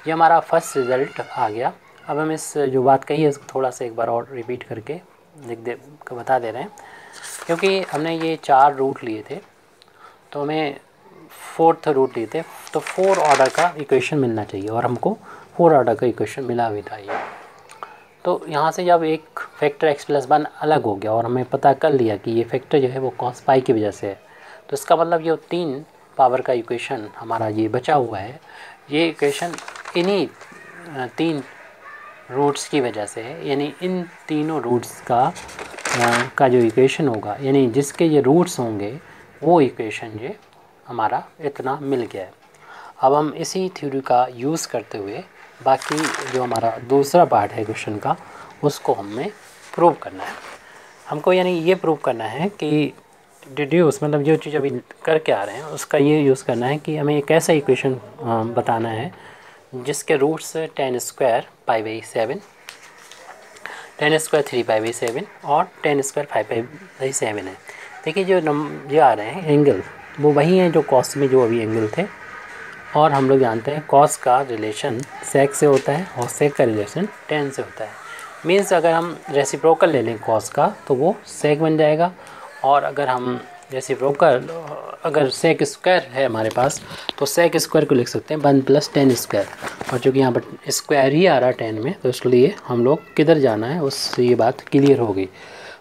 ये हमारा फर्स्ट रिज़ल्ट आ गया। अब हम इस जो बात कही है इसको थोड़ा सा एक बार और रिपीट करके बता दे रहे हैं। क्योंकि हमने ये 4 रूट लिए थे तो हमें 4th रूट लिए थे, तो 4 ऑर्डर का इक्वेशन मिलना चाहिए और हमको 4 ऑर्डर का इक्वेशन मिला भी था ये। तो यहाँ से जब एक फैक्टर x+1 अलग हो गया और हमें पता कर लिया कि ये फैक्टर जो है वो cos पाई की वजह से है, तो इसका मतलब ये 3 पावर का इक्वेशन हमारा ये बचा हुआ है, ये इक्वेशन इन्हीं 3 रूट्स की वजह से है। यानी इन तीनों रूट्स का जो इक्वेशन होगा, यानी जिसके ये रूट्स होंगे वो इक्वेशन ये हमारा इतना मिल गया है। अब हम इसी थ्योरी का यूज़ करते हुए बाकी जो हमारा दूसरा पार्ट है क्वेश्चन का उसको हमें प्रूव करना है हमको, यानी ये प्रूव करना है कि डिड्यूस मतलब जो चीज़ अभी करके आ रहे हैं उसका ये यूज़ करना है कि हमें एक ऐसा इक्वेशन बताना है जिसके roots 10² pi by 7, 10² 3 pi by 7 और 10² 5 पाई बाई 7 है। देखिए जो आ रहे हैं एंगल वो वही हैं जो कॉस में जो अभी एंगल थे, और हम लोग जानते हैं कॉस का रिलेशन सेक से होता है और सेक का रिलेशन टेन से होता है। मीन्स अगर हम रेसिप्रोकल ले लें कॉस का तो वो सेक बन जाएगा, और अगर हम रेसिप्रोकल अगर सेक स्क्वायर है हमारे पास तो सेक स्क्वायर को लिख सकते हैं 1 + tan²। और चूँकि यहाँ पर स्क्वायर ही आ रहा है 10 में, तो इसलिए हम लोग किधर जाना है उससे ये बात क्लियर हो गई।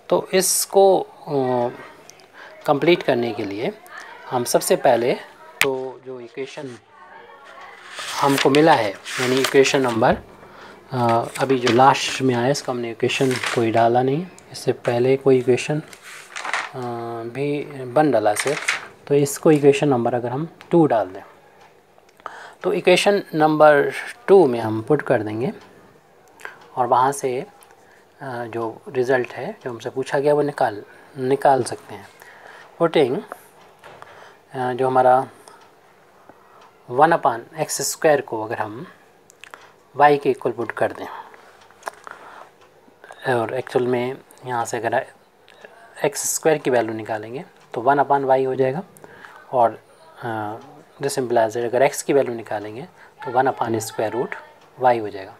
तो इसको कंप्लीट करने के लिए हम सबसे पहले तो जो इक्वेशन हमको मिला है, यानी इक्वेशन नंबर अभी जो लास्ट में आया इसका हमने इक्वेशन कोई डाला नहीं, इससे पहले कोई इक्वेशन भी बन डाला से, तो इसको इक्वेशन नंबर अगर हम 2 डाल दें तो इक्वेशन नंबर 2 में हम पुट कर देंगे और वहाँ से जो रिज़ल्ट है जो हमसे पूछा गया वो निकाल सकते हैं। पुटिंग जो हमारा 1/x² को अगर हम y के इक्वल पुट कर दें, और एक्चुअल में यहाँ से अगर x² की वैल्यू निकालेंगे तो 1/y हो जाएगा, और दिस इम्प्लाइज अगर x की वैल्यू निकालेंगे तो 1/√y हो जाएगा।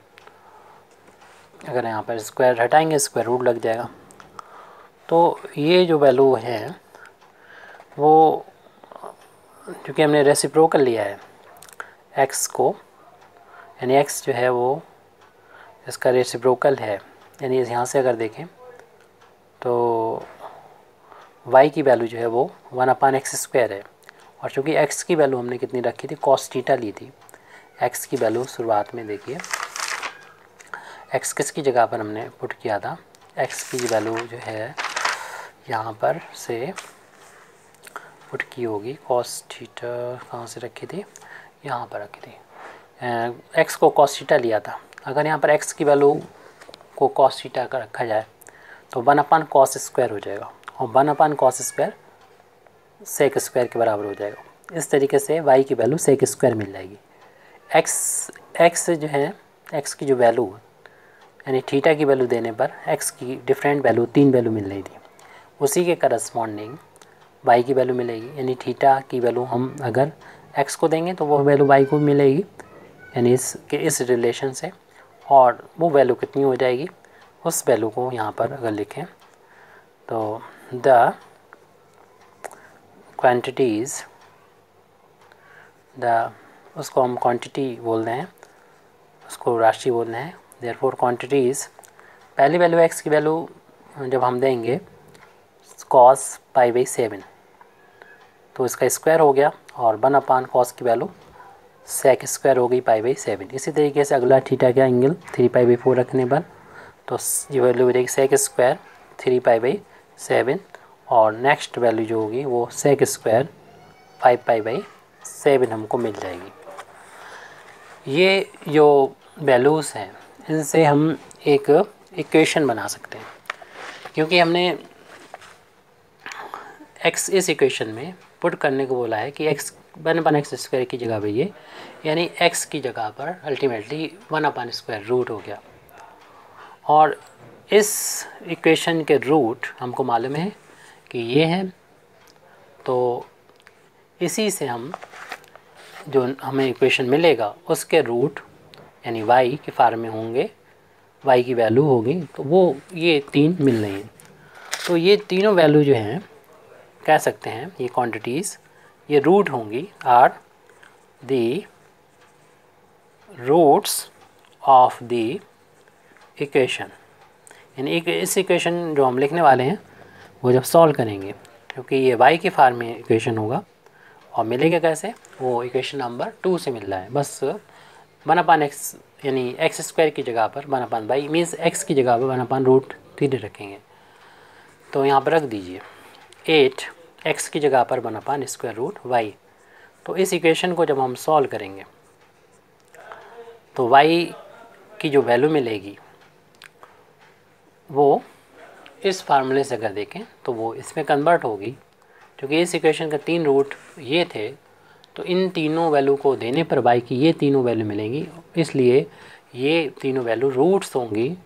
अगर यहाँ पर स्क्वायर हटाएंगे स्क्वायर रूट लग जाएगा। तो ये जो वैल्यू है वो क्योंकि हमने रेसिप्रोकल लिया है x को, यानी x जो है वो इसका रेसिप्रोकल है, यानी यहाँ से अगर देखें तो y की वैल्यू जो है वो 1/x² है। और चूँकि x की वैल्यू हमने कितनी रखी थी, cos थीटा ली थी। x की वैल्यू शुरुआत में देखिए x किसकी जगह पर हमने पुट किया था, x की वैल्यू जो है यहाँ पर से पुट की होगी। cos थीटा कहाँ से रखी थी, यहाँ पर रखी थी। x को cos थीटा लिया था। अगर यहाँ पर x की वैल्यू को cos थीटा का रखा जाए तो 1/cos² हो जाएगा, और 1/cos² sec² के बराबर हो जाएगा। इस तरीके से y की वैल्यू sec² मिल जाएगी। x जो है x की जो वैल्यू यानी थीटा की वैल्यू देने पर x की डिफरेंट वैल्यू 3 वैल्यू मिल रही थी, उसी के करस्पॉन्डिंग y की वैल्यू मिलेगी। यानी थीटा की वैल्यू हम अगर x को देंगे तो वो वैल्यू y को मिलेगी, यानी इस रिलेशन से। और वो वैल्यू कितनी हो जाएगी, उस वैल्यू को यहाँ पर अगर लिखें तो द क्वांटिटीज़ उसको हम क्वांटिटी बोल रहे हैं, उसको राशि बोल रहे हैं। देयरफॉर क्वांटिटीज़, पहली वैल्यू x की वैल्यू जब हम देंगे cos π/7 तो इसका स्क्वायर हो गया, और 1/cos की वैल्यू sec² हो गई π/7। इसी तरीके से अगला थीटा का एंगल 3π/4 रखने पर तो ये वैल्यू हो जाएगी sec² 3π/7, और नेक्स्ट वैल्यू जो होगी वो sec² 5π/7 हमको मिल जाएगी। ये जो वैल्यूज़ हैं इनसे हम एक इक्वेशन बना सकते हैं, क्योंकि हमने x इस इक्वेशन में पुट करने को बोला है कि x 1/x² की जगह पे ये, यानी x की जगह पर अल्टीमेटली 1/√रूट हो गया। और इस इक्वेशन के रूट हमको मालूम है कि ये है, तो इसी से हम जो हमें इक्वेशन मिलेगा उसके रूट यानी y के फॉर्म में होंगे, y की वैल्यू होगी, तो वो ये 3 मिल रही हैं। तो ये तीनों वैल्यू जो हैं कह सकते हैं ये क्वांटिटीज़, ये रूट होंगी, are the roots of the equation. यानी इस इक्वेशन जो हम लिखने वाले हैं वो जब सॉल्व करेंगे, क्योंकि ये y के फॉर्म में इक्वेशन होगा, और मिलेगा कैसे, वो इक्वेशन नंबर 2 से मिल रहा है। बस 1/x यानी x² की जगह पर 1/y मीन्स x की जगह पर 1/√3 रखेंगे। तो यहाँ पर रख दीजिए 8 x की जगह पर 1/√y। तो इस इक्वेशन को जब हम सॉल्व करेंगे तो y की जो वैल्यू मिलेगी वो इस फार्मूले से अगर देखें तो वो इसमें कन्वर्ट होगी, क्योंकि इस इक्वेशन का 3 रूट ये थे, तो इन तीनों वैल्यू को देने पर y की ये तीनों वैल्यू मिलेंगी, इसलिए ये तीनों वैल्यू रूट्स होंगी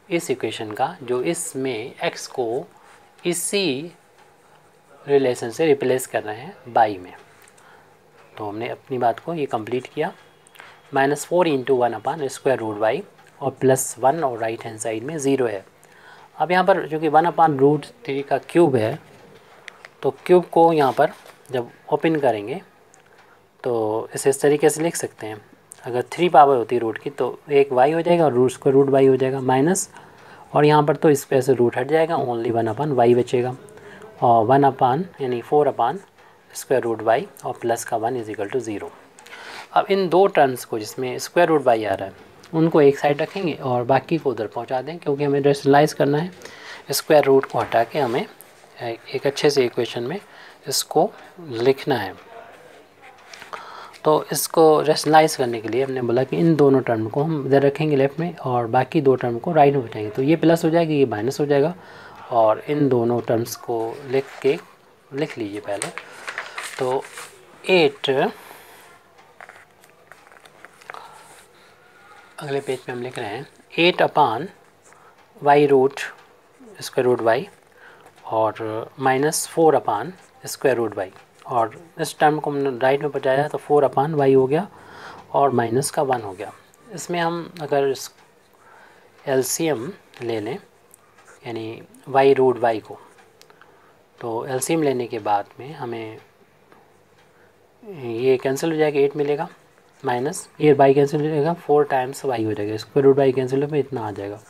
इस इक्वेशन का, जो इसमें x को इसी रिलेशन से रिप्लेस कर रहे हैं y में। तो हमने अपनी बात को ये कंप्लीट किया। -4 × 1/√y और +1 और राइट हैंड साइड में 0 है। अब यहाँ पर जो कि 1/√3 का क्यूब है, तो क्यूब को यहाँ पर जब ओपन करेंगे तो इसे इस तरीके से लिख सकते हैं। अगर 3 पावर होती है रूट की तो एक y हो जाएगा और रूट को √y हो जाएगा माइनस, और यहाँ पर तो इस पे से रूट हट जाएगा, ओनली 1/y बचेगा, और 1 यानी 4/√y और प्लस का 1 = 0। अब इन दो टर्म्स को जिसमें √y आ रहा है उनको एक साइड रखेंगे और बाकी को उधर पहुंचा दें, क्योंकि हमें रेशनलाइज करना है। स्क्वायर रूट को हटा के हमें एक अच्छे से इक्वेशन में इसको लिखना है। तो इसको रेशनलाइज करने के लिए हमने बोला कि इन दोनों टर्म को हम इधर रखेंगे लेफ़्ट में, और बाकी दो टर्म को राइट में बचाएंगे। तो ये प्लस हो जाएगा, ये माइनस हो जाएगा, और इन दोनों टर्म्स को लिख लीजिए पहले। तो 8 अगले पेज पे हम लिख रहे हैं 8/y√y और -4/√y और इस टर्म को हमने राइट में बचाया तो 4/y हो गया और माइनस का 1 हो गया। इसमें हम अगर एलसीएम ले लें यानी y√y को, तो एलसीएम लेने के बाद में हमें ये कैंसिल हो जाएगा, 8 मिलेगा, माइनस ये y कैंसिल हो जाएगा, 4 टाइम्स y हो जाएगा, स्क्वायर रूट y कैंसिल हो इतना आ जाएगा।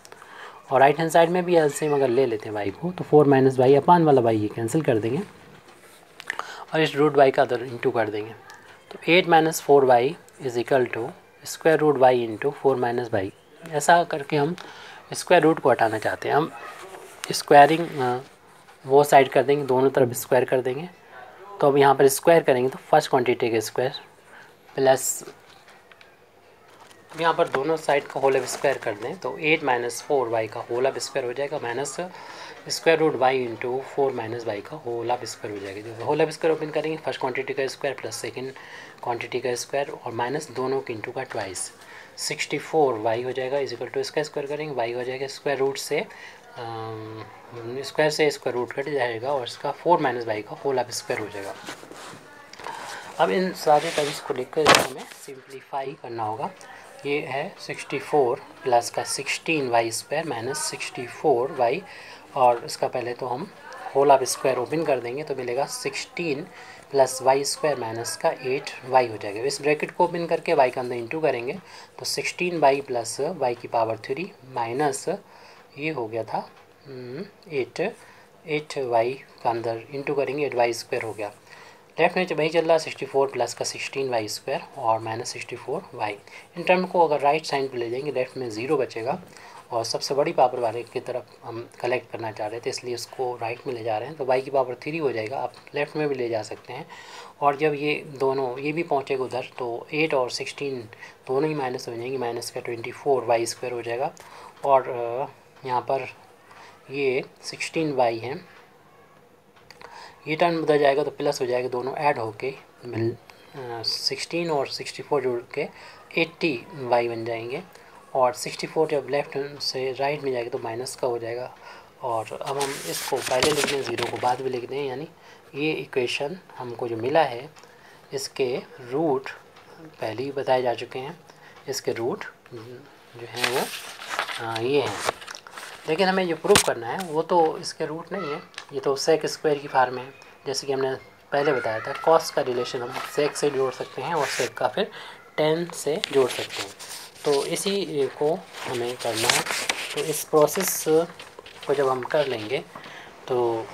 और राइट हैंड साइड में भी एलसीएम अगर ले लेते हैं y को, तो 4 - y अपान वाला y ये कैंसिल कर देंगे और इस रूट y का अदर इंटू कर देंगे। तो 8 - 4y is equal to square root y into 4 - y। ऐसा करके हम स्क्वायर रूट को हटाना चाहते हैं। हम स्क्वायरिंग वो साइड कर देंगे, दोनों तरफ स्क्वायर कर देंगे। तो अब यहाँ पर स्क्वायर करेंगे तो फर्स्ट क्वांटिटी का स्क्वायर प्लस यहाँ पर दोनों साइड का होल स्क्वायर कर दें तो 8 - 4y का होल स्क्वायर हो जाएगा minus square root y into 4 - y का होल स्क्वायर हो जाएगा। जो होल स्क्वायर ओपन करेंगे फर्स्ट क्वांटिटी का स्क्वायर प्लस सेकंड क्वांटिटी का स्क्वायर और माइनस दोनों के इंटू का ट्वाइस 64y हो जाएगा इज इक्वल टू इसका स्क्वायर करेंगे y हो जाएगा स्क्वायर रूट से स्क्वायर से स्क्वायर रूट कट जाएगा और इसका 4 - y का होल स्क्वायर हो जाएगा। अब इन सारे टर्म्स को लेकर हमें सिंप्लीफाई करना होगा। ये है 64 प्लस का 16y² माइनस 64y और इसका पहले तो हम होल स्क्वायर ओपन कर देंगे तो मिलेगा 16 प्लस y² माइनस का 8y हो जाएगा। इस ब्रैकेट को ओपन करके y का अंदर इंटू करेंगे तो 16y प्लस y की पावर 3 माइनस ये हो गया था 8y का अंदर इंटू करेंगे 8y² हो गया। लेफ्ट में वही चल रहा है 64 प्लस का 16y² और माइनस 64y। इन टर्म को अगर राइट साइड पे ले जाएंगे लेफ्ट में 0 बचेगा और सबसे बड़ी पावर वाले की तरफ हम कलेक्ट करना चाह रहे थे इसलिए इसको राइट में ले जा रहे हैं तो y की पावर 3 हो जाएगा। आप लेफ्ट में भी ले जा सकते हैं और जब ये दोनों ये भी पहुँचेगा उधर तो 8 और 16 दोनों ही माइनस हो जाएंगे, माइनस का 24y² हो जाएगा और यहाँ पर ये 16y है, ये टर्म बदल जाएगा तो प्लस हो जाएगा, दोनों ऐड होके 16 और 64 जोड़ के 80y बन जाएंगे और 64 जब लेफ्ट से राइट में जाएगा तो माइनस का हो जाएगा। और अब हम इसको पहले लिख दें 0 को बाद में लिख दें, यानी ये इक्वेशन हमको जो मिला है इसके रूट पहले ही बताए जा चुके हैं, इसके रूट जो हैं वो ये हैं, लेकिन हमें जो प्रूफ करना है वो तो इसके रूट नहीं है, ये तो सेक स्क्वायर की फॉर्म है। जैसे कि हमने पहले बताया था कॉस का रिलेशन हम सेक से जोड़ सकते हैं और सेक का फिर टेन से जोड़ सकते हैं, तो इसी को हमें करना है। तो इस प्रोसेस को जब हम कर लेंगे तो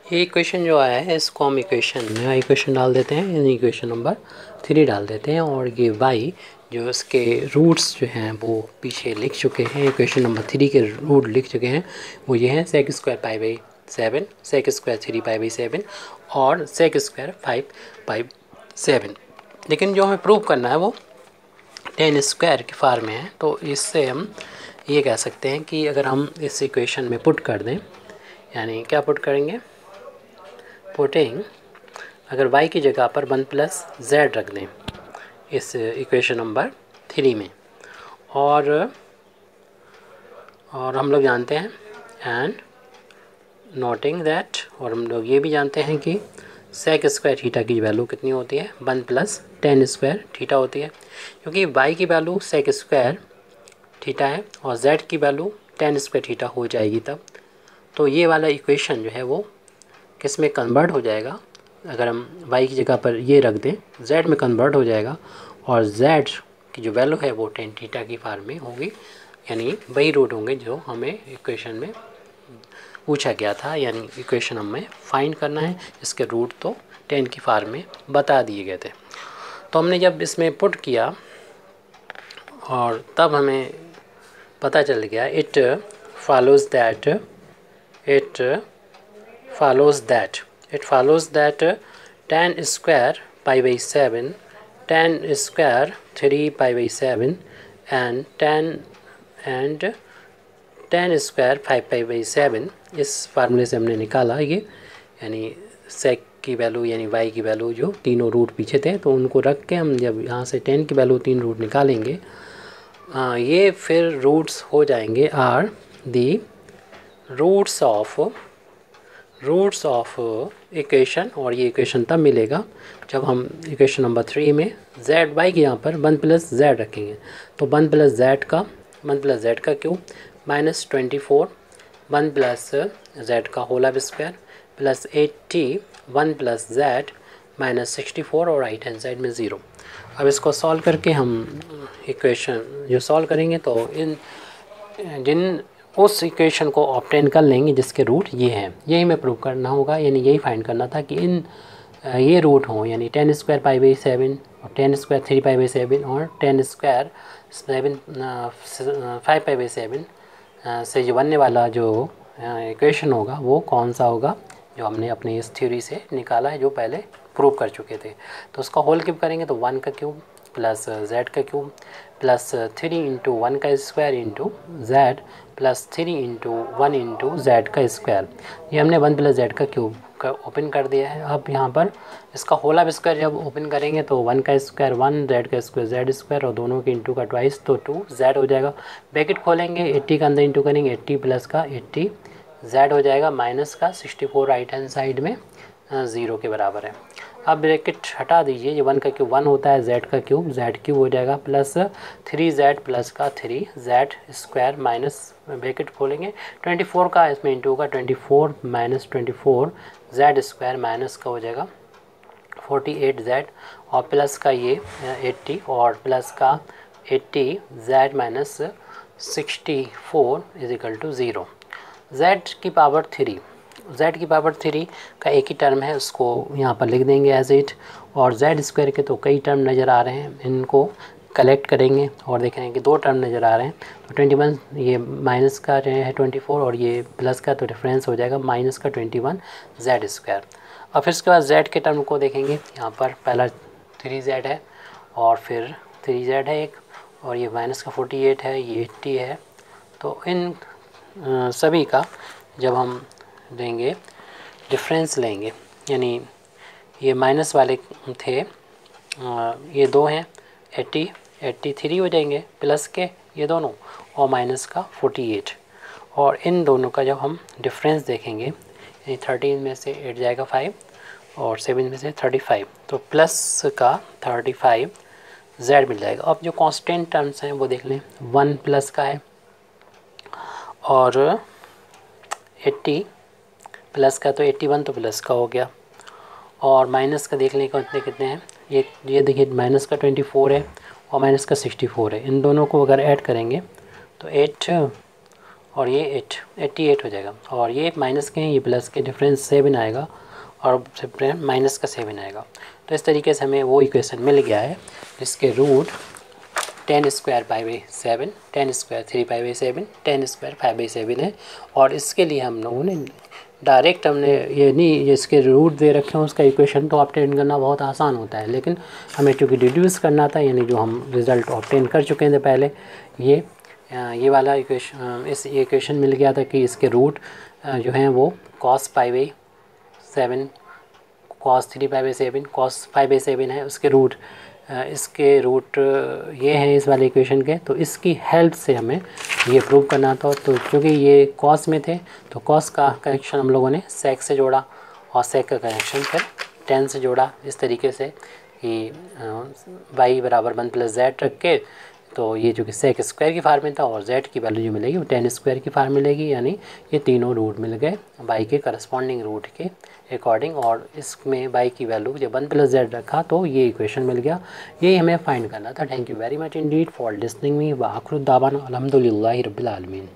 ये इक्वेशन जो आया है इसको हम इक्वेशन में इक्वेशन डाल देते हैं, यानी इक्वेशन नंबर 3 डाल देते हैं और ये y जो इसके रूट्स जो हैं वो पीछे लिख चुके हैं, इक्वेशन नंबर 3 के रूट लिख चुके हैं, वो ये हैं सेक स्क्वायर π/7, सेक स्क्वायर 3 π/7 और सेक स्क्वायर 5/7। लेकिन जो हमें प्रूव करना है वो टेन स्क्वायर की फॉर्म में है, तो इससे हम ये कह सकते हैं कि अगर हम इस इक्वेशन में पुट कर दें, यानी क्या पुट करेंगे, पुटिंग अगर y की जगह पर 1 + z रख दें इस इक्वेशन नंबर 3 में और हम लोग जानते हैं एंड नोटिंग दैट, और हम लोग ये भी जानते हैं कि सेक स्क्वायर थीटा की वैल्यू कितनी होती है 1 + tan स्क्वायर थीटा होती है, क्योंकि y की वैल्यू सेक स्क्वायर थीटा है और z की वैल्यू tan स्क्वायर थीटा हो जाएगी तब, तो ये वाला इक्वेशन जो है वो किस में कन्वर्ट हो जाएगा, अगर हम y की जगह पर ये रख दें z में कन्वर्ट हो जाएगा और z की जो वैल्यू है वो tan थीटा की फॉर्म में होगी, यानी वही रूट होंगे जो हमें इक्वेशन में पूछा गया था, यानी इक्वेशन हमें फाइंड करना है, इसके रूट तो 10 की फॉर्म में बता दिए गए थे। तो हमने जब इसमें पुट किया और तब हमें पता चल गया it follows that tan square π/7, tan square 3 π/7 and tan square 5 π/7 इस फार्मूले से हमने निकाला ये, यानी सेक की वैल्यू यानी y की वैल्यू जो तीनों रूट पीछे थे तो उनको रख के हम जब यहाँ से 10 की वैल्यू 3 रूट निकालेंगे ये फिर रूट्स हो जाएंगे are the roots of roots of equation, और ये इक्वेशन तब मिलेगा जब हम इक्वेशन नंबर 3 में जेड वाई के यहाँ पर 1 प्लस जेड रखेंगे। तो 1 प्लस जेड का क्यूब माइनस 24 1 प्लस जेड का whole square plus 80 1 plus Z minus 64 और राइट हैंड साइड में 0। अब इसको सॉल्व करके हम इक्वेशन जो सॉल्व करेंगे तो जिन उस इक्वेशन को ऑब्टेन कर लेंगे जिसके रूट ये हैं, यही हमें प्रूव करना होगा, यानी यही फाइंड करना था कि ये रूट हों, यानी 10 स्क्वायर पाई बाई 7 और 10 स्क्वायर 3 पाई बाई 7 और 10 स्क्वायर 5 पाई बाई 7 से जो बनने वाला जो इक्वेशन होगा वो कौन सा होगा, जो हमने अपनी इस थ्योरी से निकाला है, जो पहले प्रूव कर चुके थे। तो उसका होल क्यूब करेंगे तो 1 का क्यूब प्लस जेड का क्यूब प्लस 3 इंटू 1 का square into Z plus 3 into 1 into Z का स्क्वायर। ये हमने 1 प्लस जेड का क्यूब का ओपन कर दिया है। अब यहाँ पर इसका होल स्क्वायर जब ओपन करेंगे तो 1 का स्क्वायर 1, जेड का स्क्वायर जेड स्क्वायर और दोनों के इंटू का ट्वाइस तो 2 जेड हो जाएगा। ब्रैकेट खोलेंगे 80 का अंदर इंटू करेंगे 80 प्लस का 80 जेड हो जाएगा माइनस का 64 राइट हैंड साइड में 0 के बराबर है। अब ब्रैकेट हटा दीजिए, ये 1 का क्यूब 1 होता है, जेड का क्यूब जेड क्यूब हो जाएगा प्लस 3 जेड प्लस का 3 जेड स्क्वायर माइनस ब्रैकेट खोलेंगे 24 का इसमें इंटू का 24 माइनस 24 जेड स्क्वायर माइनस का हो जाएगा 48 जेड और प्लस का ये 80 और प्लस का 80 Z minus 64 is equal to 0। Z की पावर 3 का एक ही टर्म है, उसको यहाँ पर लिख देंगे एज इट। और जेड स्क्वायर के तो कई टर्म नज़र आ रहे हैं, इनको कलेक्ट करेंगे और देखेंगे कि 2 टर्म नज़र आ रहे हैं। तो 21 ये माइनस का है 24 और ये प्लस का, तो डिफरेंस हो जाएगा माइनस का 21 जेड स्क्वायर। और फिर उसके बाद जेड के टर्म को देखेंगे, यहाँ पर पहला 3 जेड है और फिर 3 जेड है एक, और ये माइनस का 48 है, ये 80 है। तो इन सभी का जब हम देंगे डिफरेंस लेंगे, यानी ये माइनस वाले थे ये 2 हैं 80 83 हो जाएंगे प्लस के ये दोनों और माइनस का 48, और इन दोनों का जब हम डिफरेंस देखेंगे यानी 13 में से 8 जाएगा 5 और 7 में से 35, तो प्लस का 35 जेड मिल जाएगा। अब जो कांस्टेंट टर्म्स हैं वो देख लें, 1 प्लस का है और 80 प्लस का, तो 81 तो प्लस का हो गया, और माइनस का देख लें कितने हैं। ये देखिए माइनस का 24 है और माइनस का 64 है। इन दोनों को अगर ऐड करेंगे तो 8 और ये 88 हो जाएगा, और ये माइनस के हैं ये प्लस के, डिफरेंस 7 आएगा और माइनस का 7 आएगा। तो इस तरीके से हमें वो इक्वेशन मिल गया है जिसके root 10 square pi by 7, 10 square 3 pi by 7, 10 square 5 by 7 है। और इसके लिए हम लोगों ने डायरेक्ट हमने ये नहीं इसके रूट दे रखे हैं उसका इक्वेशन तो ऑब्टेन करना बहुत आसान होता है, लेकिन हमें चूँकि डिड्यूस करना था, यानी जो हम रिज़ल्ट ऑब्टेन कर चुके थे पहले, ये वाला इक्वेशन, इस इक्वेशन मिल गया था कि इसके रूट जो हैं वो cos pi by 7, cos 3 pi by 7, cos 5 by 7 है। इसके रूट ये हैं इस वाले इक्वेशन के, तो इसकी हेल्प से हमें ये प्रूव करना था। तो क्योंकि ये कॉस में थे तो कॉस का कनेक्शन हम लोगों ने सेक से जोड़ा और सेक का कनेक्शन फिर 10 से जोड़ा, इस तरीके से कि y बराबर 1 प्लस जेड रख के, तो ये जो कि सेक स्क्वायर की फार्म में था और z की वैल्यू जो मिलेगी वो 10 स्क्वायर की फार्म मिलेगी, यानी ये तीनों रूट मिल गए y के करस्पॉन्डिंग रूट के अकॉर्डिंग। और इसमें y की वैल्यू जब 1 प्लस जेड रखा तो ये इक्वेशन मिल गया, यही हमें फाइंड करना था। Thank you very much Indeed for listening me व आखिर दावाना अल्हम्दुलिल्लाहि रब्बिल आलमीन।